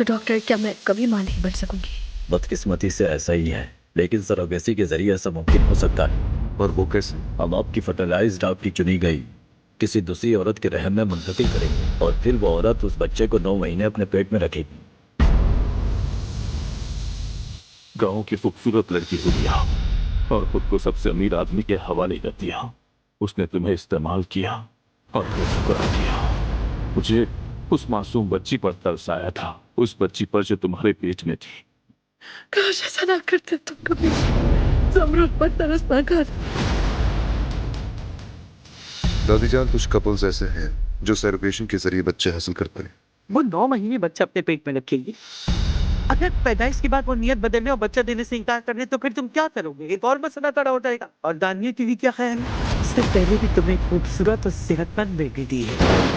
तो डॉक्टर, क्या मैं कभी मां नहीं बन सकूंगी? बदकिस्मती से ऐसा ही है, लेकिन सरोगेसी के जरिए ऐसा मुमकिन हो सकता है। और वो कैसे? हम आपकी फर्टिलाइज्ड, आपकी चुनी गई किसी दूसरी औरत के रहम में मुंतकिल करेंगे और फिर वो औरत उस बच्चे को 9 महीने अपने पेट में रखेगी। गांव की खूबसूरत लड़की को दिया और खुद को सबसे अमीर आदमी के हवाले कर दिया। उसने तुम्हें इस्तेमाल किया और फिर शुक्र किया। मुझे उस मासूम बच्ची पर तरस आया था, उस बच्ची पर जो तुम्हारे पेट में थी। काश ऐसा ना करते तुम कभी। जमरूद पर तरस ना कर। दादी जान, कुछ कपल्स ऐसे हैं जो सैरोगेशन के जरिए बच्चे हासिल करते हैं। वो 9 महीने बच्चा अपने पेट में रखेगी। अगर पैदाइश के बाद वो नियत बदलने और बच्चा देने से इनकार करने तो फिर तुम क्या करोगे? एक और मसला खड़ा हो जाएगा। और दानिया की भी क्या ख्याल है? इससे पहले भी तुम्हें खूबसूरत और सेहतमंद बेटी दी है।